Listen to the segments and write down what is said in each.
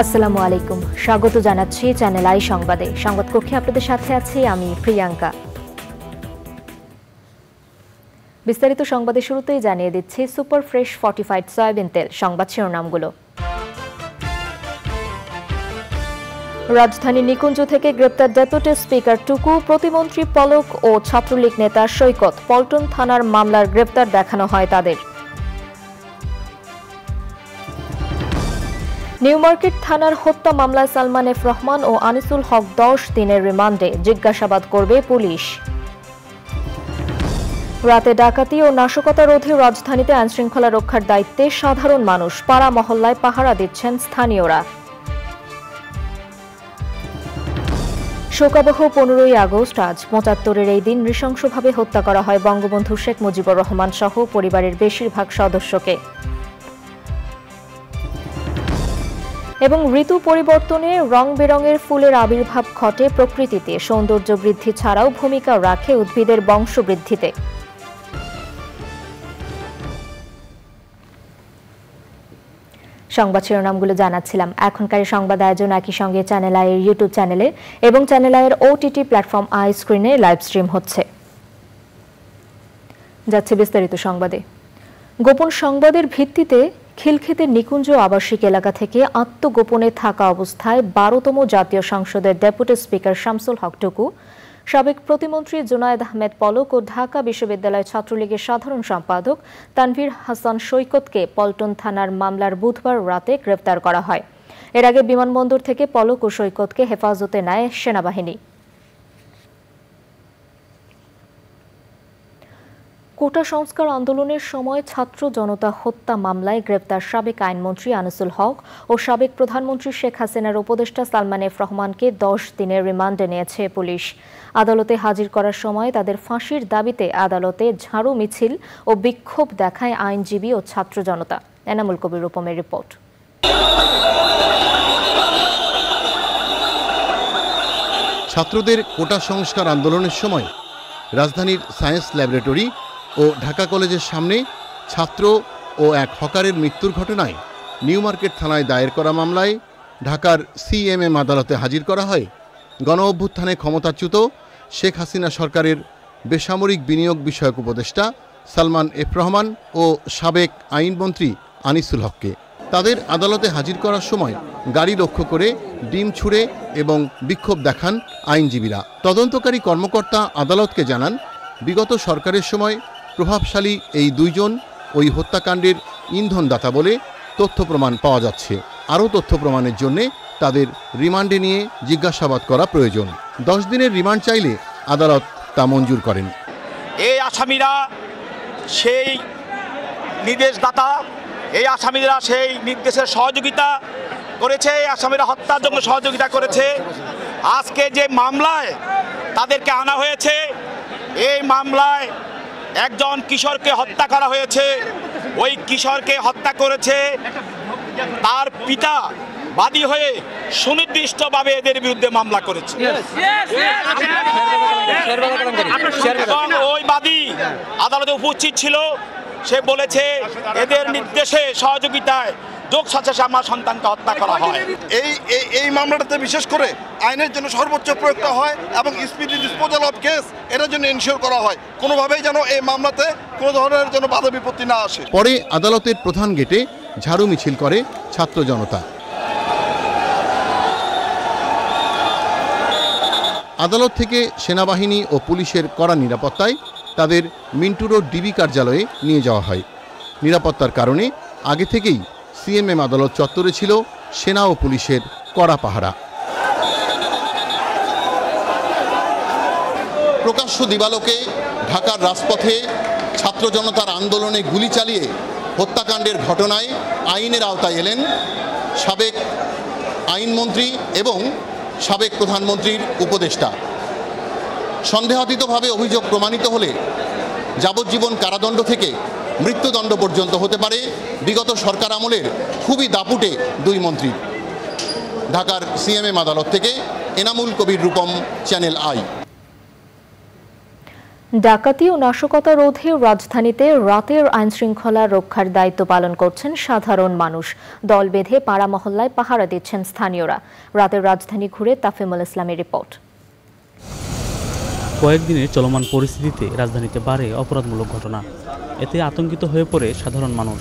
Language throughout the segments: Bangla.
আসসালামু আলাইকুম, স্বাগত জানাচ্ছি চ্যানেল আই সংবাদে। সংবাদ কক্ষে আপনাদের সাথে আছি আমি প্রিয়াঙ্কা। বিস্তারিত সংবাদের শুরুতেই জানিয়ে দিচ্ছি সুপার ফ্রেশ ফর্টিফাইড সয়াবিন তেল। সংবাদ শিরোনামগুলো। রাজধানী নিকুঞ্জ থেকে গ্রেপ্তার ডেপুটি স্পিকার টুকু, প্রতিমন্ত্রী পলক ও ছাত্রলীগ নেতা সৈকত। পল্টন থানার মামলার গ্রেপ্তার দেখানো হয় তাদের। নিউ মার্কেট থানার হত্যা মামলায় সালমান এফ রহমান ও আনিসুল হক 10 দিনের রিমান্ডে, জিজ্ঞাসাবাদ করবে পুলিশ। রাতে ডাকাতি ও নাশকতা রোধে রাজধানীতে আইনশৃঙ্খলা রক্ষার দায়িত্বে সাধারণ মানুষ, পাড়া মহল্লায় পাহারা দিচ্ছেন স্থানীয়রা। শোকাবহ 15ই আগস্ট, আজ 75-এর এই দিন নৃশংসভাবে হত্যা করা হয় বঙ্গবন্ধু শেখ মুজিবুর রহমান সহ পরিবারের বেশিরভাগ সদস্যকে। এবং ঋতু পরিবর্তনে রং বেরঙের ফুলের আবির্ভাব ঘটে প্রকৃতিতে, সৌন্দর্য বৃদ্ধি ছাড়াও ভূমিকা রাখে উদ্ভিদের বংশবৃদ্ধিতে। সংবাদ শিরোনামগুলো জানাচ্ছিলাম। এখনকার সংবাদ আয়োজন একই সঙ্গে চ্যানেল আইয়ের ইউটিউব চ্যানেলে এবং চ্যানেল আইয়ের ওটিটি প্ল্যাটফর্ম আই স্ক্রিনে লাইভ স্ট্রিম হচ্ছে। যাচ্ছে বিস্তারিত সংবাদে। গোপন সংবাদের ভিত্তিতে খিলক্ষেতের নিকুঞ্জ আবাসিক এলাকা থেকে আত্মগোপনে থাকা অবস্থায় 12তম জাতীয় সংসদের ডেপুটি স্পিকার শামসুল হক টুকু, সাবেক প্রতিমন্ত্রী জুনায়েদ আহমেদ পলক ও ঢাকা বিশ্ববিদ্যালয় ছাত্রলীগের সাধারণ সম্পাদক তানভীর হাসান সৈকতকে পল্টন থানার মামলার বুধবার রাতে গ্রেপ্তার করা হয়। এর আগে বিমানবন্দর থেকে পলক ও সৈকতকে হেফাজতে নেয় সেনাবাহিনী। কোটা সংস্কার আন্দোলনের সময় ছাত্র জনতা হত্যা মামলায় গ্রেপ্তার সাবেক আইনমন্ত্রী আনিসুল হক ও সাবেক প্রধানমন্ত্রী শেখ হাসিনার উপদেষ্টা সালমান এফ রহমানকে 10 দিনের রিমান্ডে নিয়েছে পুলিশ। আদালতে হাজির করার সময় তাদের ফাঁসির দাবিতে আদালতে ঝাড়ু মিছিল ও বিক্ষোভ দেখায় আইনজীবী ও ছাত্র জনতা। এনামুল কবির রূপমের রিপোর্ট। ছাত্রদের কোটা সংস্কার আন্দোলনের সময় রাজধানীর সায়েন্স ল্যাবরেটরি ও ঢাকা কলেজের সামনে ছাত্র ও এক হকারের মৃত্যুর ঘটনায় নিউ মার্কেট থানায় দায়ের করা মামলায় ঢাকার সিএমএম আদালতে হাজির করা হয় গণ অভ্যুত্থানে ক্ষমতাচ্যুত শেখ হাসিনা সরকারের বেসামরিক বিনিয়োগ বিষয়ক উপদেষ্টা সালমান এফ রহমান ও সাবেক আইনমন্ত্রী আনিসুল হককে। তাদের আদালতে হাজির করার সময় গাড়ি লক্ষ্য করে ডিম ছুঁড়ে এবং বিক্ষোভ দেখান আইনজীবীরা। তদন্তকারী কর্মকর্তা আদালতকে জানান, বিগত সরকারের সময় প্রভাবশালী এই দুইজন ওই হত্যাকাণ্ডের ইন্ধনদাতা বলে তথ্য প্রমাণ পাওয়া যাচ্ছে। আরও তথ্য প্রমাণের জন্যে তাদের রিমান্ডে নিয়ে জিজ্ঞাসাবাদ করা প্রয়োজন। 10 দিনের রিমান্ড চাইলে আদালত তা মঞ্জুর করেন। এই আসামিরা সেই নির্দেশদাতা, এই আসামিরা সেই নির্দেশের সহযোগিতা করেছে, এই আসামিরা হত্যার জন্য সহযোগিতা করেছে। আজকে যে মামলায় তাদেরকে আনা হয়েছে, এই মামলায় একজন কিশোরকে হত্যা করা হয়েছে। ওই কিশোরকে হত্যা করেছে তার পিতা বাদী হয়ে সুনির্দিষ্টভাবে এদের বিরুদ্ধে মামলা করেছে এবং ওই বাদী আদালতে উপস্থিত ছিল। সে বলেছে এদের নির্দেশে সহযোগিতায় যোগসাজশে আমার সন্তানকে হত্যা করা হয়। এই মামলাটাতে বিশেষ করে আইনের জন্য সর্বোচ্চ প্রয়োগটা হয় এবং স্পিডি ডিসপোজাল অফ কেস এটার জন্য এনশিওর করা হয়, কোনোভাবেই যেন এই মামলাতে কোনো ধরনের যেন বাধা বিপত্তি না আসে। পরে আদালতের প্রধান গেটে ঝাড়ু মিছিল করে ছাত্র জনতা। আদালত থেকে সেনাবাহিনী ও পুলিশের কড়া নিরাপত্তায় তাদের মিন্টু রোড ডিবি কার্যালয়ে নিয়ে যাওয়া হয়। নিরাপত্তার কারণে আগে থেকেই সিএমএম আদালত চত্বরে ছিল সেনা ও পুলিশের কড়া পাহারা। প্রকাশ্য দিবালোকে ঢাকার রাজপথে ছাত্র জনতার আন্দোলনে গুলি চালিয়ে হত্যাকাণ্ডের ঘটনায় আইনের আওতায় এলেন সাবেক আইনমন্ত্রী এবং সাবেক প্রধানমন্ত্রীর উপদেষ্টা। সন্দেহাতীতভাবে অভিযোগ প্রমাণিত হলে যাবজ্জীবন কারাদণ্ড থেকে মৃত্যুদণ্ড পর্যন্ত হতে পারে বিগত সরকার আমলের খুবই দাপুটে দুই মন্ত্রী। ঢাকার সিএমএম আদালত থেকে এনামুল কবির রূপম, চ্যানেল আই। ডাকাতি ও নাশকতা রোধে রাজধানীতে রাতের আইনশৃঙ্খলা রক্ষার দায়িত্ব পালন করছেন সাধারণ মানুষ। দল বেঁধে পাড়া মহল্লায় পাহারা দিচ্ছেন স্থানীয়রা। রাতের রাজধানী ঘুরে তাফিমুল ইসলামের রিপোর্ট। কয়েকদিনের চলমান পরিস্থিতিতে রাজধানীতে বাড়ে অপরাধমূলক ঘটনা। এতে আতঙ্কিত হয়ে পড়ে সাধারণ মানুষ।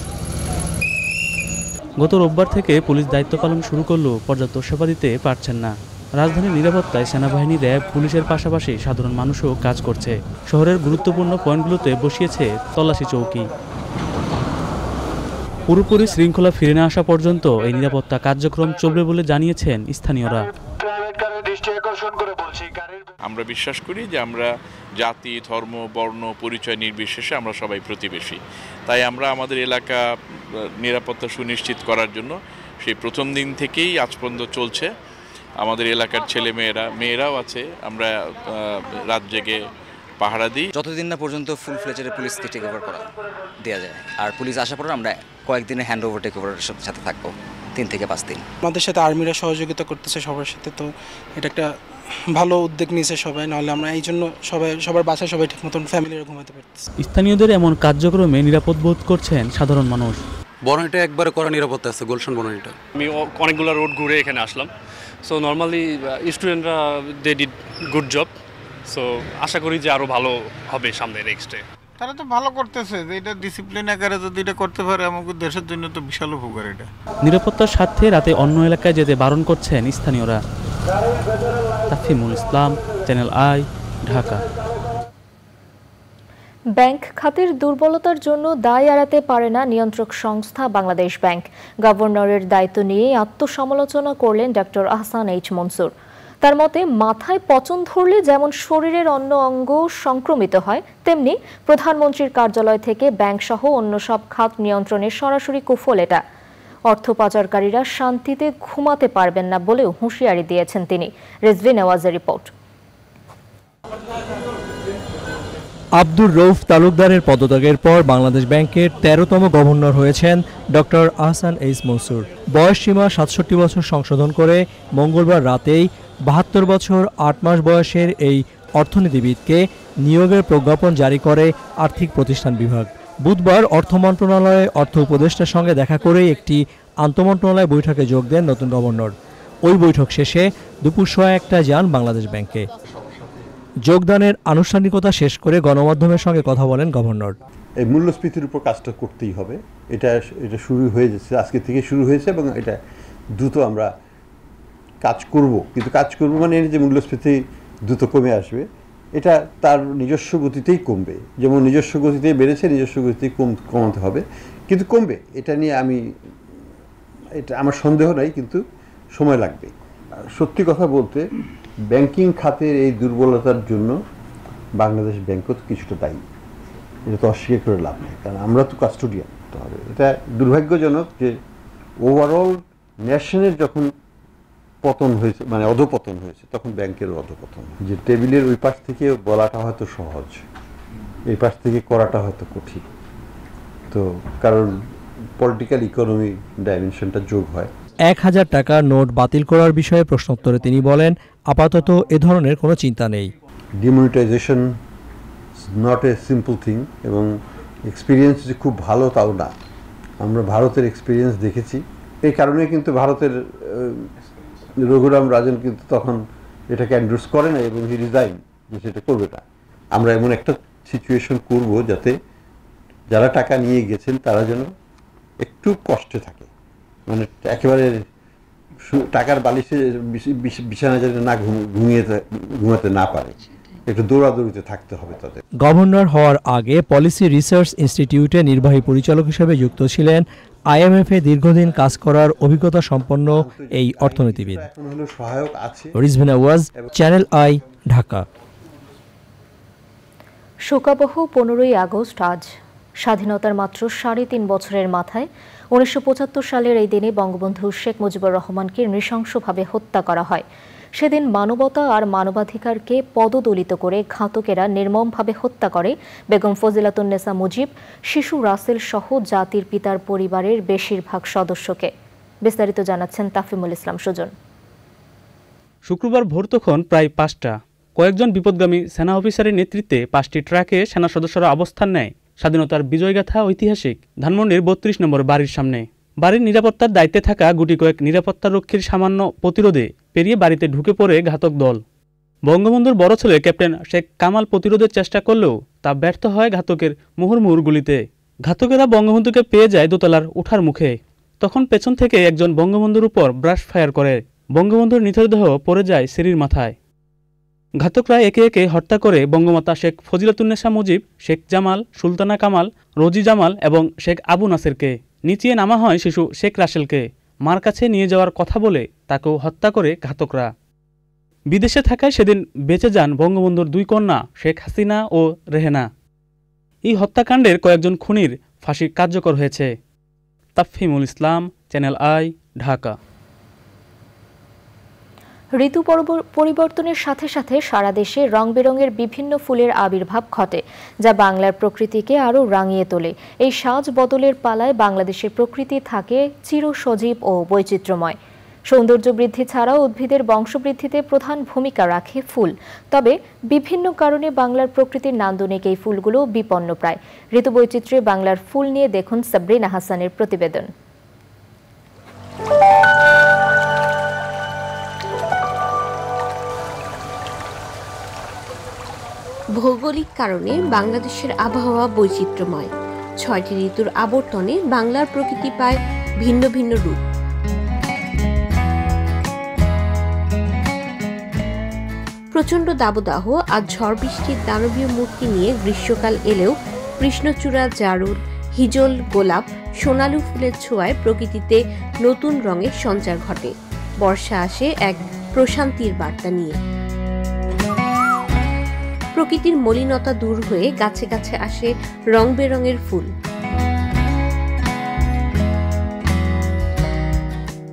গত রোববার থেকে পুলিশ দায়িত্ব পালন শুরু করলেও পর্যাপ্ত সেবা দিতে পারছেন না। রাজধানীর নিরাপত্তায় সেনাবাহিনী, র্যাব, পুলিশের পাশাপাশি সাধারণ মানুষও কাজ করছে। শহরের গুরুত্বপূর্ণ পয়েন্টগুলোতে বসিয়েছে তল্লাশি চৌকি। পুরোপুরি শৃঙ্খলা ফিরে না আসা পর্যন্ত এই নিরাপত্তা কার্যক্রম চলবে বলে জানিয়েছেন স্থানীয়রা। আমরা বিশ্বাস করি যে আমরা জাতি, ধর্ম, বর্ণ, পরিচয় নির্বিশেষে আমরা সবাই প্রতিবেশী। তাই আমরা আমাদের এলাকা নিরাপত্তা সুনিশ্চিত করার জন্য সেই প্রথম দিন থেকেই আজ পর্যন্ত চলছে। আমাদের এলাকার ছেলে মেয়েরাও আছে, আমরা রাত জেগে পাহারা দিই যতদিন না পর্যন্ত ফুল ফ্লেজের পুলিশকে টেক ওভার দেওয়া যায়। আর পুলিশ আসার পর আমরা কয়েকদিনের হ্যান্ড ওভার টেক ওভারের সাথে থাকবো 3 থেকে 5 দিন। আমাদের সাথে আর্মিরা সহযোগিতা করতেছে সবার সাথে, তো এটা একটা ভালো উদ্যোগ নিয়েছে সবাই। নাহলে আমরা এই জন্য সবার বাসায় সবাই ঠিক মতন ফ্যামিলিরা ঘুমাতে পারতেছে। স্থানীয়দের এমন কার্যক্রমে নিরাপদ বোধ করছেন সাধারণ মানুষ। বনানীটা একবারে কড়া নিরাপত্তা আছে, গুলশান বনানীটা। আমি অনেকগুলো রোড ঘুরে এখানে আসলাম। সো নর্মালি স্টুডেন্টরা they did good job. So আশা করি যে আরও ভালো হবে সামনে নেক্সটে। তারা তো ভালো করতেছে, যে এটা ডিসিপ্লিন আকারে যদি এটা করতে পারে আমাদের দেশের জন্য তো বিশাল উপকার এটা। নিরাপত্তার স্বার্থে রাতে অন্য এলাকায় যেতে বারণ করছেন স্থানীয়রা। তাফিমুল ইসলাম, চ্যানেল আই, ঢাকা। ব্যাংক খাতের দুর্বলতার জন্য দায় এড়াতে পারে না নিয়ন্ত্রক সংস্থা বাংলাদেশ ব্যাংক। গভর্নরের দায়িত্ব নিয়ে আত্মসমালোচনা করলেন ডক্টর আহসান এইচ মনসুর। তার মতে, মাথায় পচন ধরলে যেমন শরীরের অন্য অঙ্গ সংক্রমিত হয়, তেমনি প্রধানমন্ত্রীর কার্যালয় থেকে ব্যাংক সহ অন্য সব খাত নিয়ন্ত্রণের সরাসরি কুফল এটা। অর্থ পাচারকারীরা শান্তিতে ঘুমাতে পারবেন না বলেও হুঁশিয়ারি দিয়েছেন তিনি। রিজভি নেওয়াজের রিপোর্ট। আব্দুর রউফ তালুকদারের পদত্যাগের পর বাংলাদেশ ব্যাংকের 13তম গভর্নর হয়েছেন ডক্টর আহসান এইচ মনসুর। বয়সসীমা 67 বছর সংশোধন করে মঙ্গলবার রাতেই 72 বছর 8 মাস বয়সের এই অর্থনীতিবিদকে নিয়োগের প্রজ্ঞাপন জারি করে আর্থিক প্রতিষ্ঠান বিভাগ। বুধবার অর্থ মন্ত্রণালয়ে অর্থ উপদেষ্টার সঙ্গে দেখা করেই একটি আন্তঃমন্ত্রণালয় বৈঠকে যোগ দেন নতুন গভর্নর। ওই বৈঠক শেষে দুপুর 1:15 যান বাংলাদেশ ব্যাংকে। যোগদানের আনুষ্ঠানিকতা শেষ করে গণমাধ্যমের সঙ্গে কথা বলেন গভর্নর। এই মূল্যস্ফীতির উপর কাজটা করতেই হবে। এটা শুরু হয়ে যাচ্ছে, আজকে থেকে শুরু হয়েছে এবং এটা দ্রুত আমরা কাজ করব। কিন্তু কাজ করব মানে যে মূল্যস্ফীতি দ্রুত কমে আসবে, এটা তার নিজস্ব গতিতেই কমবে। যেমন নিজস্ব গতিতেই বেড়েছে, নিজস্ব গতিতেই কমাতে হবে, কিন্তু কমবে। এটা নিয়ে এটা আমার সন্দেহ নাই, কিন্তু সময় লাগবে। সত্যি কথা বলতে, ব্যাংকিং খাতের এই দুর্বলতার জন্য বাংলাদেশ ব্যাংকও তো কিছুটা দায়ী। এটা তো অস্বীকার করে লাভ নেই, কারণ আমরা তো কাস্টোডিয়ান হতে হবে। এটা দুর্ভাগ্যজনক যে ওভারঅল ন্যাশনের যখন পতন হয়েছে, মানে অধপতন হয়েছে, তখন ব্যাংকেরও অধপতন। যে টেবিলের ওই পাশ থেকে বলাটা হয়তো সহজ, এই পাশ থেকে করাটা হয়তো কঠিন। তো কারণ পলিটিক্যাল ইকোনমি ডাইমেনশনটা যোগ হয়। 1000 টাকার নোট বাতিল করার বিষয়ে প্রশ্নোত্তরে তিনি বলেন, আপাতত এ ধরনের কোনো চিন্তা নেই। Demonetisation not a simple thing, এবং এক্সপিরিয়েন্স যে খুব ভালো তাও না। আমরা ভারতের এক্সপিরিয়েন্স দেখেছি। এই কারণে কিন্তু ভারতের রঘুরাম রাজন কিন্তু তখন এটাকে এন্ডোর্স করে না এবং হি রিজাইন, যে সেটা করবে না। আমরা এমন একটা সিচুয়েশন করব যাতে যারা টাকা নিয়ে গেছেন তারা যেন একটু কষ্টে থাকে, মানে একেবারে টাকার বালিশে বিছানা যেন না ঘুমাতে না পারে, একটু দৌড়াদৌড়িতে থাকতে হবে তাদের। গভর্নর হওয়ার আগে পলিসি রিসার্চ ইনস্টিটিউটে নির্বাহী পরিচালক হিসেবে যুক্ত ছিলেন IMF-এ দীর্ঘদিন কাজ করার অভিজ্ঞতা সম্পন্ন এই অর্থনীতিবিদ। Rizvi Newaz, channel I, Dhaka. শোকাবহ 15ই আগস্ট আজ। স্বাধীনতার মাত্র 3.5 বছরের মাথায় 1975 সালের এই দিনে বঙ্গবন্ধু শেখ মুজিবুর রহমানকে নৃশংসভাবে হত্যা করা হয়। সেদিন মানবতা আর মানবাধিকারকে পদদলিত করে ঘাতকেরা নির্মমভাবে হত্যা করে বেগম ফজিলাতুন্নেসা মুজিব, শিশু রাসেল সহ জাতির পিতার পরিবারের বেশিরভাগ সদস্যকে। বিস্তারিত জানাচ্ছেন তাফিমুল ইসলাম সুজন। শুক্রবার ভোর তখন প্রায় 5টা। কয়েকজন বিপদগামী সেনা অফিসারের নেতৃত্বে 5টি ট্রাকে সেনা সদস্যরা অবস্থান নেয় স্বাধীনতার বিজয়গাথা ঐতিহাসিক ধানমন্ডির 32 নম্বর বাড়ির সামনে। বাড়ির নিরাপত্তার দায়িত্বে থাকা গুটি কয়েক নিরাপত্তারক্ষীর সামান্য প্রতিরোধে পেরিয়ে বাড়িতে ঢুকে পড়ে ঘাতক দল। বঙ্গবন্ধুর বড় ছেলে ক্যাপ্টেন শেখ কামাল প্রতিরোধের চেষ্টা করলেও তা ব্যর্থ হয় ঘাতকের মুহুর্মুহুর গুলিতে। ঘাতকেরা বঙ্গবন্ধুকে পেয়ে যায় দোতলার উঠার মুখে। তখন পেছন থেকে একজন বঙ্গবন্ধুর উপর ব্রাশ ফায়ার করে। বঙ্গবন্ধুর নিথরদেহ পড়ে যায় সিঁড়ির মাথায়। ঘাতকরা একে একে হত্যা করে বঙ্গমাতা শেখ ফজিলাতুন্নেসা মুজিব, শেখ জামাল, সুলতানা কামাল, রোজি জামাল এবং শেখ আবু নাসেরকে। নিচিয়ে নামা হয় শিশু শেখ রাসেলকে। মার কাছে নিয়ে যাওয়ার কথা বলে তাকেও হত্যা করে ঘাতকরা। বিদেশে থাকায় সেদিন বেঁচে যান বঙ্গবন্ধুর 2 কন্যা শেখ হাসিনা ও রেহেনা। এই হত্যাকাণ্ডের কয়েকজন খুনির ফাঁসি কার্যকর হয়েছে। তাফহিমুল ইসলাম, চ্যানেল আই, ঢাকা। ঋতু পরিবর্তনের সাথে সাথে সারা দেশে রং বেরঙের বিভিন্ন ফুলের আবির্ভাব ঘটে, যা বাংলার প্রকৃতিকে আরও রাঙিয়ে তোলে। এই সাজ বদলের পালায় বাংলাদেশের প্রকৃতি থাকে চিরসজীব ও বৈচিত্র্যময়। সৌন্দর্য বৃদ্ধি ছাড়াও উদ্ভিদের বংশবৃদ্ধিতে প্রধান ভূমিকা রাখে ফুল। তবে বিভিন্ন কারণে বাংলার প্রকৃতির নান্দনিক এই ফুলগুলো বিপন্নপ্রায়। ঋতুবৈচিত্র্যে বাংলার ফুল নিয়ে দেখুন সাবরিনা হাসানের প্রতিবেদন। ভৌগোলিক কারণে বাংলাদেশের আবহাওয়া বৈচিত্র্যময়। 6টি ঋতুর আবর্তনে বাংলার প্রকৃতি পায় ভিন্ন ভিন্ন রূপ। প্রচণ্ড দাবদাহ আর ঝড় বৃষ্টির দানবীয় মূর্তি নিয়ে গ্রীষ্মকাল এলেও কৃষ্ণচূড়া, জারুল, হিজল, গোলাপ, সোনালু ফুলের ছোঁয়ায় প্রকৃতিতে নতুন রঙের সঞ্চার ঘটে। বর্ষা আসে এক প্রশান্তির বার্তা নিয়ে। প্রকৃতির মলিনতা দূর হয়ে গাছে গাছে আসে রং বেরঙের ফুল।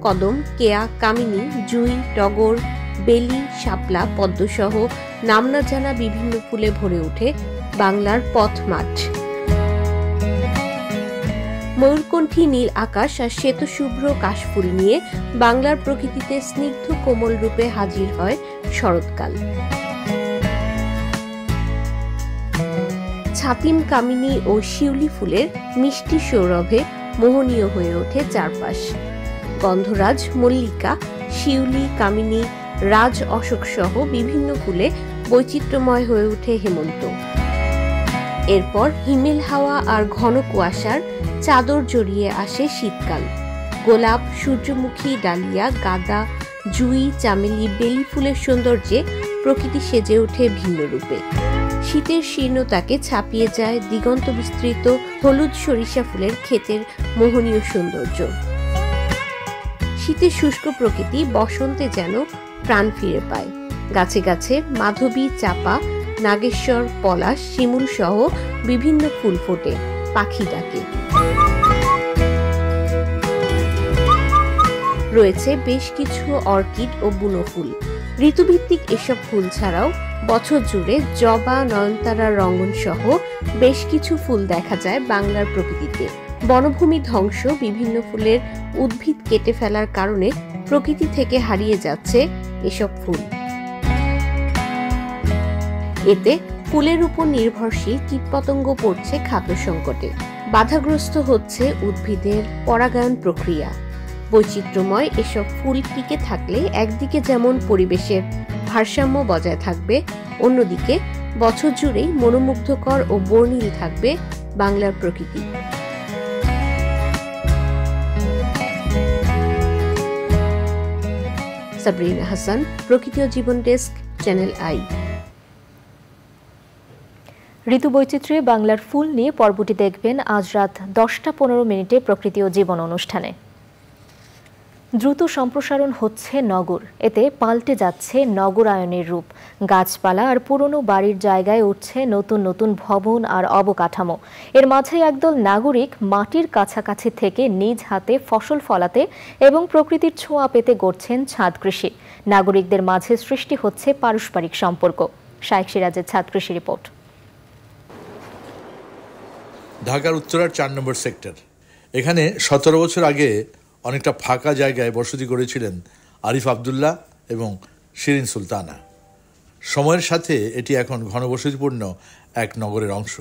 কদম, কেয়া, কামিনী, জুঁই, টগর, বেলি, শাপলা, পদ্মসহ নাম না জানা বিভিন্ন ফুলে ভরে ওঠে বাংলার পথ মাঠ। ময়ূরকণ্ঠী নীল আকাশ আর শ্বেতশুভ্র কাশফুল নিয়ে বাংলার প্রকৃতিতে স্নিগ্ধ কোমল রূপে হাজির হয় শরৎকাল। ছাতিম, কামিনী ও শিউলি ফুলের মিষ্টি সৌরভে মোহনীয় হয়ে ওঠে চারপাশ। গন্ধরাজ, মল্লিকা, শিউলি, কামিনী, রাজ অশোক সহ বিভিন্ন ফুলে বৈচিত্র্যময় হয়ে ওঠে হেমন্ত। এরপর হিমেল হাওয়া আর ঘন কুয়াশার চাদর জড়িয়ে আসে শীতকাল। গোলাপ, সূর্যমুখী, ডালিয়া, গাঁদা, জুঁই, চামেলি, বেলি ফুলের সৌন্দর্যে প্রকৃতি সেজে ওঠে ভিন্ন রূপে। শীতের শীর্ণতাকে ছাপিয়ে যায় দিগন্ত বিস্তৃত হলুদ সরিষা ফুলের ক্ষেতের মোহনীয় সৌন্দর্য। শীতের শুষ্ক প্রকৃতি বসন্তে যেন প্রাণ ফিরে পায়। গাছে গাছে মাধবী, চাপা, নাগেশ্বর, পলাশ, শিমুল সহ বিভিন্ন ফুল ফোটে, পাখি ডাকে। রয়েছে বেশ কিছু অর্কিড ও বুনো ফুল। ঋতুভিত্তিক এসব ফুল ছাড়াও বছর জুড়ে জবা, নয়নতারা, রঙ্গন সহ বেশ কিছু ফুল দেখা যায় বাংলার প্রকৃতিতে। বনভূমি ধ্বংস, বিভিন্ন ফুলের উদ্ভিদ কেটে ফেলার কারণে প্রকৃতি থেকে হারিয়ে যাচ্ছে এসব ফুল। এতে ফুলের উপর নির্ভরশীল কীটপতঙ্গ পড়ছে খাদ্য সংকটে। বাধাগ্রস্ত হচ্ছে উদ্ভিদের পরাগায়ন প্রক্রিয়া। বৈচিত্র্যময় এসব ফুল টিকে থাকলে একদিকে যেমন পরিবেশের ভারসাম্য বজায় থাকবে, অন্যদিকে বছর জুড়েই মনোমুগ্ধকর ও বর্ণিল থাকবে বাংলার প্রকৃতি। সাবরিনা হাসান, প্রকৃতি ও জীবন ডেস্ক, চ্যানেল আই। ঋতুবৈচিত্র্যে বাংলার ফুল নিয়ে পর্বটি দেখবেন আজ রাত 10:15 প্রকৃতি ও জীবন অনুষ্ঠানে। দ্রুত সম্প্রসারণ হচ্ছে নগর, এতে পাল্টে যাচ্ছে নগরায়নের রূপ। গাছপালা আর পুরনো বাড়ির জায়গায় উঠছে নতুন নতুন ভবন আর অবকাঠামো। এর মাঝে একদল নাগরিক মাটির কাছাকাছি থেকে নিজ হাতে ফসল ফলাতে এবং প্রকৃতির ছোঁয়া পেতে গড়ছেন ছাদ কৃষি। নাগরিকদের মাঝে সৃষ্টি হচ্ছে পারস্পরিক সম্পর্ক। শাইখ সিরাজের ছাদ কৃষি রিপোর্ট। ঢাকার উত্তরার 4 নম্বর সেক্টর। এখানে 17 বছর আগে অনেকটা ফাঁকা জায়গায় বসতি করেছিলেন আরিফ আবদুল্লাহ এবং শিরিন সুলতানা। সময়ের সাথে এটি এখন ঘনবসতিপূর্ণ এক নগরের অংশ।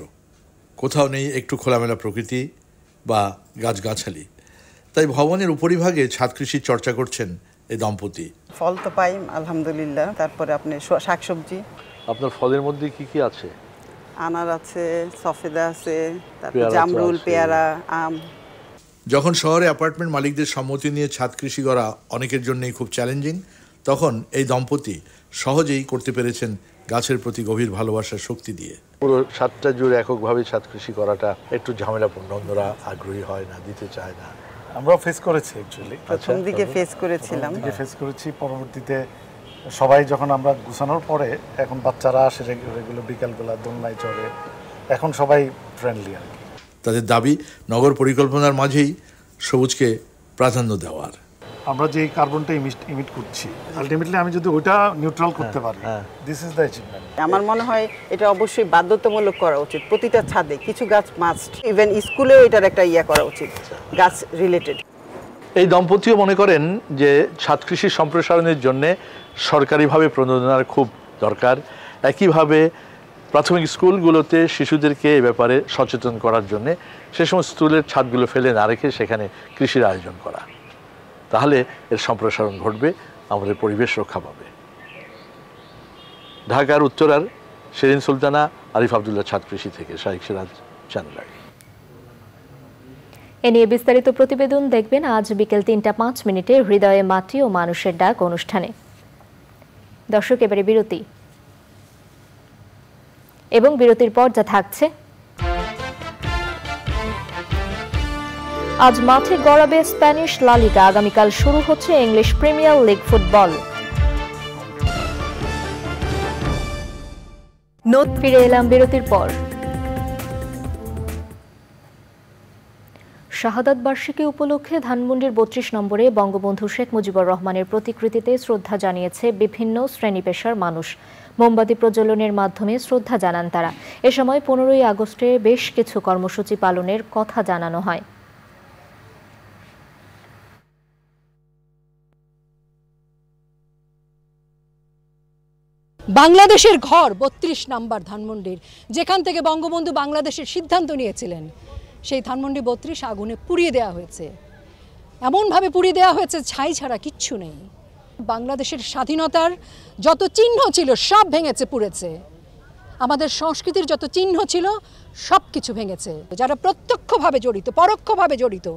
কোথাও নেই একটু খোলামেলা প্রকৃতি বা গাছগাছালি, তাই ভবনের উপরিভাগে ছাদ কৃষির চর্চা করছেন এই দম্পতি। ফল তো পাই আলহামদুলিল্লাহ, তারপরে আপনি শাকসবজি। আপনার ফলের মধ্যে কি কি আছে? আনার আছে, সফেদা আছে, তারপর জামরুল, পেয়ারা, আম। যখন শহরে অ্যাপার্টমেন্ট মালিকদের সম্মতি নিয়ে ছাদ কৃষি করা অনেকের জন্যই খুব চ্যালেঞ্জিং, তখন এই দম্পতি সহজেই করতে পেরেছেন গাছের প্রতি গভীর ভালোবাসার শক্তি দিয়ে। পুরো ছাদটা জুড়ে এককভাবে ছাদ কৃষি করাটা একটু ঝামেলাপূর্ণ, অন্যরা আগ্রহী হয় না, দিতে চায় না। আমরাও ফেস করেছি অ্যাকচুয়ালি, প্রথম দিকে ফেস করেছিলাম, পরবর্তীতে সবাই যখন আমরা গুছানোর পরে এখন বাচ্চারা আসে রেগুলার বিকালবেলা দোলনায় চড়ে, এখন সবাই ফ্রেন্ডলি আর কি। তাদের দাবি নগর পরিকল্পনার মাঝেই সবুজকে প্রাধান্য দেওয়ার। আমরা যে কার্বনটা ইমিট করছি, আলটিমেটলি আমি যদি ওইটা নিউট্রাল করতে পারি, দিস ইজ দ্য অ্যাচিভমেন্ট। আমার মনে হয় এটা অবশ্যই বাধ্যতামূলক করা উচিত, প্রতিটা ছাদে কিছু গাছ মাস্ট, ইভেন স্কুলেও এটার একটা করা উচিত গাছ রিলেটেড। এই দম্পতিও মনে করেন যে ছাদ কৃষি সম্প্রসারণের জন্য সরকারিভাবে প্রণোদনার খুব দরকার। একইভাবে প্রাথমিক স্কুলগুলোতে শিশুদেরকে এ ব্যাপারে সচেতন করার জন্য সে সমস্ত স্কুলের ছাদগুলো ফেলে না রেখে সেখানে কৃষির আয়োজন করা, তাহলে এর সম্প্রসারণ ঘটবে, আমাদের পরিবেশ রক্ষা পাবে। ঢাকার উত্তরার শেরিন সুলতানা, আরিফ আব্দুল্লাহ ছাদ কৃষি থেকে, শাইখ সিরাজ, চ্যানেল আই। এ নিয়ে বিস্তারিত প্রতিবেদন দেখবেন আজ বিকেল ৩টা ৫ হৃদয়ে মাটি ও মানুষের ডাক অনুষ্ঠানে। দর্শক, এবারে বিরতি, এবং বিরতির পর যা থাকছে: আজ মাঠে গড়াবে স্প্যানিশ লা লিগা, আগামীকাল শুরু হচ্ছে ইংলিশ প্রিমিয়ার লিগ ফুটবল। ফিরে এলাম বিরতির পর। শাহাদাত বার্ষিকী উপলক্ষে ধানমন্ডির ৩২ নম্বরে বঙ্গবন্ধু শেখ মুজিবুর রহমানের প্রতিকৃতিতে শ্রদ্ধা জানিয়েছে বিভিন্ন শ্রেণী পেশার মানুষ। মোমবাতি প্রজ্বলনের মাধ্যমে শ্রদ্ধা জানান তারা। এ সময় ১৫ই আগস্টে বেশ কিছু কর্মসূচি পালনের কথা জানানো হয়। বাংলাদেশের ঘর ৩২ নম্বর ধানমন্ডির, যেখান থেকে বঙ্গবন্ধু বাংলাদেশের সিদ্ধান্ত নিয়েছিলেন, সেই ধানমন্ডি ৩২ আগুনে পুড়িয়ে দেওয়া হয়েছে। এমনভাবে পুড়িয়ে দেওয়া হয়েছে ছাই ছাড়া কিচ্ছু নেই। বাংলাদেশের স্বাধীনতার যত চিহ্ন ছিল সব ভেঙেছে, পুড়েছে। আমাদের সংস্কৃতির যত চিহ্ন ছিল সব কিছু ভেঙেছে। যারা প্রত্যক্ষভাবে জড়িত, পরোক্ষভাবে জড়িত,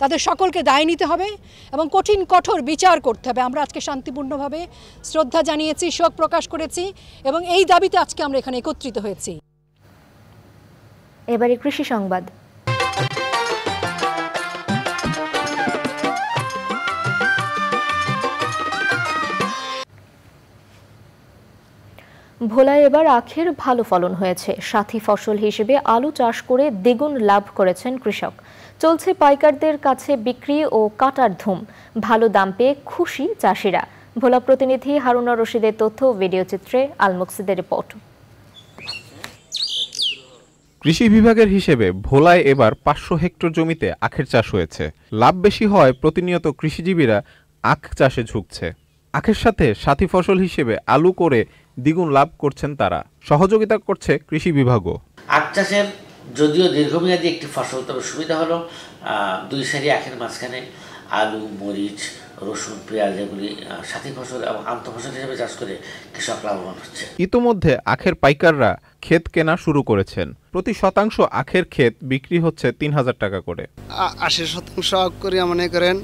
তাদের সকলকে দায় নিতে হবে এবং কঠোর বিচার করতে হবে। আমরা আজকে শান্তিপূর্ণভাবে শ্রদ্ধা জানিয়েছি, শোক প্রকাশ করেছি এবং এই দাবিতে আজকে আমরা এখানে একত্রিত হয়েছি। এবারে কৃষি সংবাদ। ভোলায় এবার আখের ভালো ফলন হয়েছে। সাথী ফসল হিসেবে আলু চাষ করে দ্বিগুণ লাভ করেছেন কৃষক। চলছে পাইকারদের কাছে বিক্রি ও কাটার ধুম। ভালো দাম পেয়ে খুশি চাষিরা। ভোলা প্রতিনিধি হারুনা রশিদের তথ্য ও ভিডিও চিত্রে আল মুকসিদের রিপোর্ট। কৃষি বিভাগের হিসেবে ভোলায় এবার ৫০০ হেক্টর জমিতে আখের চাষ হয়েছে। লাভ বেশি হয় প্রতিনিয়ত কৃষিজীবীরা আখ চাষে ঝুঁকছে। আখের সাথে সাথী ফসল হিসেবে আলু করে দ্বিগুণ লাভ করছেন তারা। সহযোগিতা করছে কৃষি বিভাগও। আখ চাষের যদিও দীর্ঘমেয়াদী একটি ফসল, তবে সুবিধা হলো ২ সারি আখের মাঝখানে আলু, মরিচ, রসুন, পেঁয়াজ এগুলি সাথী ফসল এবং আন্তঃফসল হিসেবে চাষ করে কৃষক লাভবান হচ্ছে। ইতোমধ্যে আখের পাইকাররা ক্ষেত কেনা শুরু করেছেন। প্রতি শতাংশ আখের ক্ষেত বিক্রি হচ্ছে ৩,০০০ টাকা করে। ৮০% আখ করিয়া মনে করেন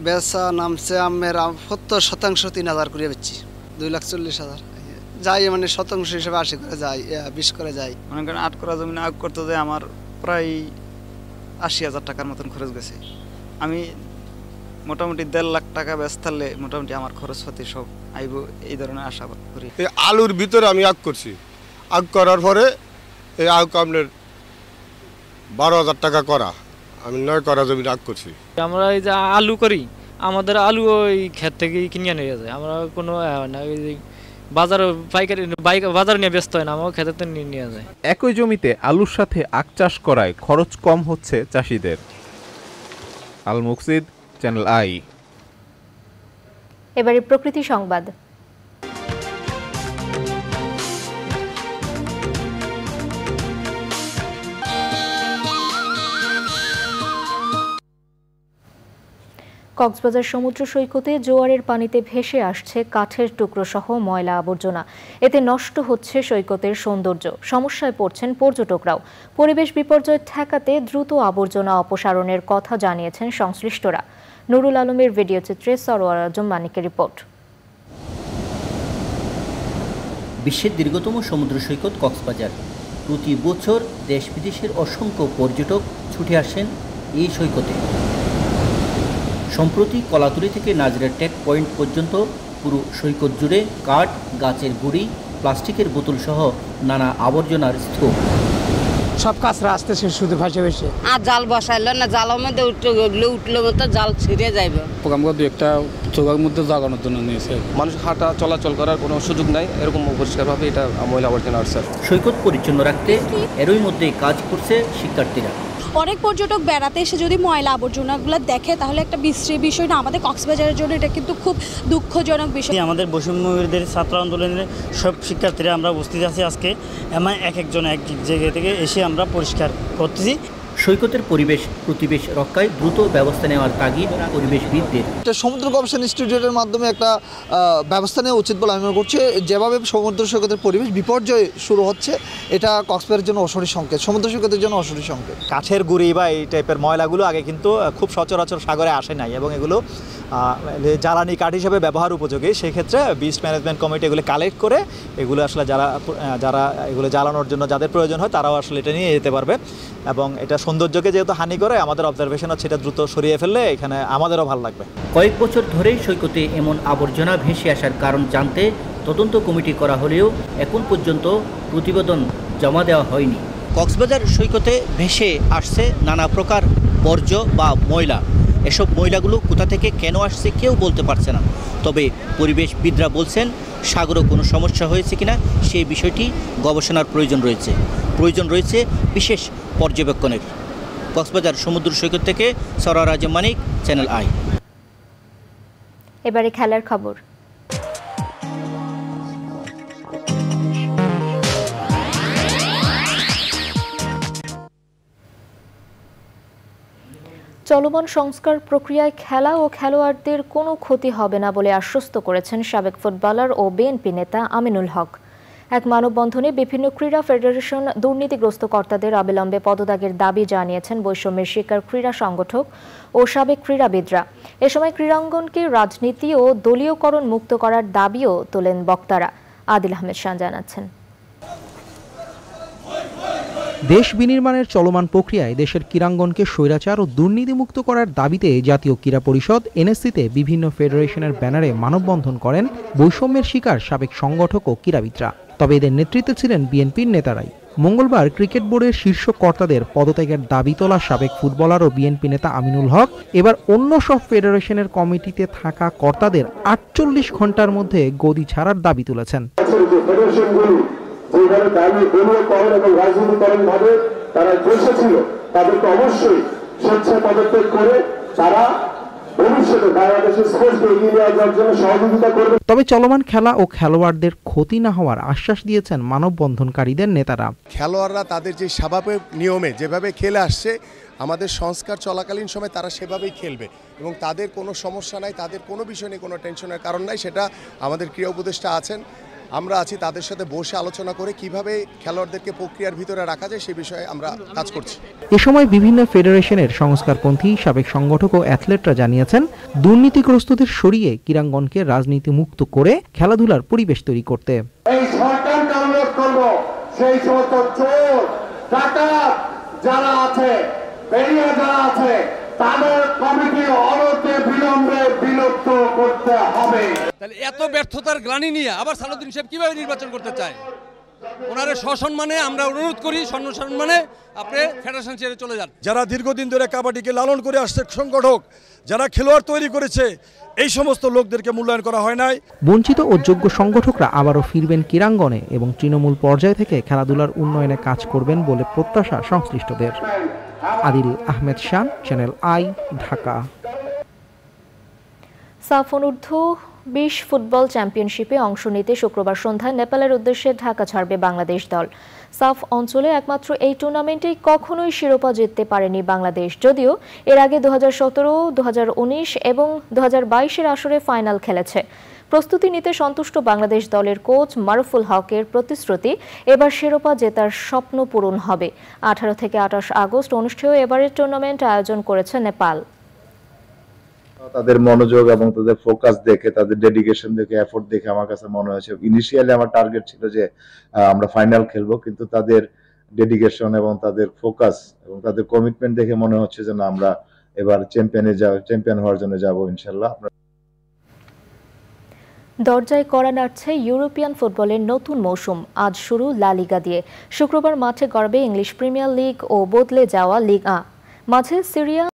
বেচা নামছে আমের ৭০% ৩,০০০ করে বেচছি, ২,৪০,০০০ যাই, মানে শতাংশ হিসেবে ৮০ করে যায়, ২০ করে যায়। মনে করেন ৮ করা জমি আখ করতে যায় আমার প্রায় ৮০,০০০ টাকার মতন খরচ গেছে। আমি মোটামুটি ১.৫ লাখ টাকা বেচ থাকলে মোটামুটি আমার খরচপাতি সব আইব, এই ধরনের আশা করি। এই আলুর ভিতরে আমি আখ করছি, আখ করার পরে এই আখ আপনার ১২,০০০ টাকা করা, আমি ৯ করা জমি আখ করছি। আমরা এই যে আলু করি, আমাদের আলু ওই ক্ষেত থেকেই কিনে নিয়ে যায়। আমরা কোনো বাজারে বাজার নিয়ে ব্যস্ত হয় না, আমার ক্ষেতে তো নিয়ে যায়। একই জমিতে আলুর সাথে আখ চাষ করায় খরচ কম হচ্ছে চাষিদের। আল মুকসিদ, চ্যানেল আই। এবারে প্রকৃতি সংবাদ। কক্সবাজার সমুদ্র সৈকতে জোয়ারের পানিতে ভেসে আসছে কাঠের টুকরো সহ ময়লা আবর্জনা। এতে নষ্ট হচ্ছে সৈকতের সৌন্দর্য। সমস্যায় পড়ছেন পর্যটকরাও। পরিবেশ বিপর্যয় ঠেকাতে দ্রুত আবর্জনা অপসারণের কথা জানিয়েছেন সংশ্লিষ্টরা। নুরুল আলমের ভিডিও চিত্রে সরোয়ার আজম মানিকের রিপোর্ট। বিশ্বের দীর্ঘতম সমুদ্র সৈকত কক্সবাজার। প্রতি বছর দেশ বিদেশের অসংখ্য পর্যটক ছুটে আসেন এই সৈকতে। সম্প্রতি কলাতুলি থেকে নাজরা টেক পয়েন্ট পর্যন্ত পুরো সৈকত জুড়ে কাঠ, গাছের গুঁড়ি, প্লাস্টিকের বোতল সহ নানা আবর্জনার স্তূপ। সব কাছরা আসতেছে শুধু ভাসে ভাসে। আর জাল বসাইল না, জালের মধ্যে উঠলো মতো জাল ছিঁড়ে যাইবে। আমাকে দু একটা চোখের মধ্যে জাগানোর জন্য নিয়েছে। মানুষ হাঁটা চলাচল করার কোনো সুযোগ নাই, এরকম পরিষ্কারভাবে এটা ময়লা আবর্জনা আসছে। সৈকত পরিচ্ছন্ন রাখতে এরই মধ্যে কাজ করছে শিক্ষার্থীরা। অনেক পর্যটক বেড়াতে এসে যদি ময়লা আবর্জনাগুলো দেখে তাহলে একটা বিশ্রী বিষয় না। আমাদের কক্সবাজারের জন্য এটা কিন্তু খুব দুঃখজনক বিষয়। আমাদের বৈষম্যবিরোধী ছাত্র আন্দোলনের সব শিক্ষার্থীরা আমরা উপস্থিত আছি আজকে। এক একজন এক জায়গা থেকে এসে আমরা পরিষ্কার করতেছি। সৈকতের পরিবেশ প্রতিবেশ রক্ষায় দ্রুত ব্যবস্থা নেওয়ার তাগিদ পরিবেশবিদদের। সমুদ্র গবেষণা ইনস্টিটিউটের মাধ্যমে একটা ব্যবস্থা নেওয়া উচিত বলে আমি মনে করছি। যেভাবে সমুদ্র সৈকতের পরিবেশ বিপর্যয় শুরু হচ্ছে, এটা কক্সবাজারের জন্য অশনি সংকেত, সমুদ্র সৈকতের জন্য অশনি সংকেত। কাঠের গুঁড়ি বা এই টাইপের ময়লাগুলো আগে কিন্তু খুব সচরাচর সাগরে আসে নাই এবং এগুলো জ্বালানি কাঠ হিসেবে ব্যবহার উপযোগী। সেক্ষেত্রে বিচ ম্যানেজমেন্ট কমিটি এগুলো কালেক্ট করে এগুলো আসলে যারা এগুলো জ্বালানোর জন্য যাদের প্রয়োজন হয় তারাও আসলে এটা নিয়ে যেতে পারবে। এবং এটা সৌন্দর্যকে যেহেতু হানি করে, আমাদের অবজারভেশন হচ্ছে এটা দ্রুত সরিয়ে ফেললে এখানে আমাদেরও ভালো লাগবে। কয়েক বছর ধরেই সৈকতে এমন আবর্জনা ভেসে আসার কারণ জানতে তদন্ত কমিটি করা হলেও এখন পর্যন্ত প্রতিবেদন জমা দেওয়া হয়নি। কক্সবাজার সৈকতে ভেসে আসছে নানা প্রকার বর্জ্য বা ময়লা। এসব ময়লাগুলো কোথা থেকে কেন আসছে কেউ বলতে পারছে না। তবে পরিবেশবিদরা বলছেন সাগরে কোনো সমস্যা হয়েছে কিনা সেই বিষয়টি গবেষণার প্রয়োজন রয়েছে বিশেষ পর্যবেক্ষণের। কক্সবাজার সমুদ্র সৈকত থেকে সরোয়ার আজম মানিক, চ্যানেল আই। এবারে খেলার খবর। চলমান সংস্কার প্রক্রিয়ায় খেলা ও খেলোয়াড়দের কোনো ক্ষতি হবে না বলে আশ্বস্ত করেছেন সাবেক ফুটবলার ও বিএনপি নেতা আমিনুল হক। এক মানববন্ধনে বিভিন্ন ক্রীড়া ফেডারেশন দুর্নীতিগ্রস্ত কর্তাদের অবিলম্বে পদত্যাগের দাবি জানিয়েছেন বৈষম্যের শিকার ক্রীড়া সংগঠক ও সাবেক ক্রীড়াবিদরা। এ সময় ক্রীড়াঙ্গনকে রাজনীতি ও দলীয়করণ মুক্ত করার দাবিও তোলেন বক্তারা। আদিল আহমেদ শান জানাচ্ছেন। দেশ বিনির্মাণের চলমান প্রক্রিয়ায় দেশের ক্রীড়াঙ্গনকে স্বৈরাচার ও দুর্নীতিমুক্ত করার দাবিতে জাতীয় ক্রীড়া পরিষদ এনএসসিতে বিভিন্ন ফেডারেশনের ব্যানারে মানববন্ধন করেন বৈষম্যের শিকার সাবেক সংগঠক ও ক্রীড়াবিদরা। তবে এদের নেতৃত্বে ছিলেন বিএনপির নেতারাই। মঙ্গলবার ক্রিকেট বোর্ডের শীর্ষ কর্তাদের পদত্যাগের দাবি তোলা সাবেক ফুটবলার ও বিএনপি নেতা আমিনুল হক এবার অন্য সব ফেডারেশনের কমিটিতে থাকা কর্তাদের 48 ঘন্টার মধ্যে গদি ছাড়ার দাবি তুলেছেন। যেখানে দলীয়করণ এবং রাজনীতিকরণভাবে তারা বসেছিল তাদেরকে অবশ্যই স্বেচ্ছায় পদত্যাগ করে তারা ভবিষ্যতে বাংলাদেশের স্পোর্টসকে এগিয়ে নিয়ে যাওয়ার জন্য সহযোগিতা করবে। তবে চলমান খেলা ও খেলোয়াড়দের ক্ষতি না হওয়ার আশ্বাস দিয়েছেন মানববন্ধনকারীদের নেতারা। খেলোয়াড়রা তাদের যে স্বাভাবিক নিয়মে যেভাবে খেলে আসছে, আমাদের সংস্কার চলাকালীন সময় তারা সেভাবেই খেলবে এবং তাদের কোনো সমস্যা নাই, তাদের কোনো বিষয় নিয়ে কোনো টেনশনের কারণ নাই। সেটা আমাদের ক্রীড়া উপদেষ্টা আছেন, আমরা আছি, তাদের সাথে বসে আলোচনা করে কিভাবে খেলোয়াড়দেরকে প্রক্রিয়ার ভিতরে রাখা যায় সে বিষয়ে আমরা কাজ করছি। এ সময় বিভিন্ন ফেডারেশনের সংস্কারপন্থী সাবেক সংগঠক ও অ্যাথলেটরা জানিয়েছেন দুর্নীতিগ্রস্তদের সরিয়ে ক্রীড়াঙ্গনকে রাজনীতি মুক্ত করে খেলাধুলার পরিবেশ তৈরি করতে। এই সরকারকে অনুরোধ করব, সেই সমস্ত চোর ডাকাত যারা আছে, বেরিয়ে যারা আছে, তাদের কমিটি অনতি বিলম্বে বিলুপ্ত করতে হবে। তাহলে এত ব্যর্থতার গ্লানি নিয়ে আবার সালাউদ্দিন সাহেব কিভাবে নির্বাচন করতে চায়? ওনারে সসম্মানে আমরা অনুরোধ করি, সম্মানে আপনি ফেডারেশন ছেড়ে চলে যান। যারা দীর্ঘদিন ধরে কাবাডিকে লালন করে আসছে সংগঠক, যারা খেলোয়াড় তৈরি করেছে, এই সমস্ত লোকদেরকে মূল্যায়ন করা হয় নাই। বঞ্চিত ও যোগ্য সংগঠকরা আবারও ফিরবেন ক্রীড়াঙ্গনে এবং তৃণমূল পর্যায় থেকে খেলাধুলার উন্নয়নে কাজ করবেন বলে প্রত্যাশা সংশ্লিষ্টদের। আদিল আহমেদ শান, চ্যানেল আই, ঢাকা। সাফ অনূর্ধ্ব 20 ফুটবল চ্যাম্পিয়নশিপে অংশ নিতে শুক্রবার সন্ধ্যায় নেপালের উদ্দেশ্যে ঢাকা ছাড়বে বাংলাদেশ দল। সাফ অঞ্চলে একমাত্র এই টুর্নামেন্টেই কখনোই শিরোপা জিততে পারেনি বাংলাদেশ, যদিও এর আগে 2017, 2019 এবং 2022-এর আসরে ফাইনাল খেলেছে। প্রস্তুতি নিতে সন্তুষ্ট বাংলাদেশ দলের কোচ মারুফুল হকের প্রতিশ্রুতি এবার শিরোপা জেতার স্বপ্ন পূরণ হবে। 18 থেকে 28 আগস্ট অনুষ্ঠেয় এবারের টুর্নামেন্ট আয়োজন করেছে নেপাল। তাদের মনোযোগ এবং তাদের ফোকাস দেখে, তাদের ডেডিকেশন দেখে, এফোর্ট দেখে আমার কাছে মনে হয়েছে, ইনিশিয়ালি আমার টার্গেট ছিল যে আমরা ফাইনাল খেলবো, কিন্তু তাদের ডেডিকেশন এবং তাদের ফোকাস এবং তাদের কমিটমেন্ট দেখে মনে হচ্ছে যে না, আমরা এবার চ্যাম্পিয়ন হওয়ার জন্য যাব ইনশাল্লাহ। দরজায় কড়া নাড়ছে ইউরোপিয়ান ফুটবলের নতুন মৌসুম। আজ শুরু লা লিগা দিয়ে। শুক্রবার মাঠে গড়বে ইংলিশ প্রিমিয়ার লিগ ও বদলে যাওয়া লিগ আ। মাঝে সিরিয়া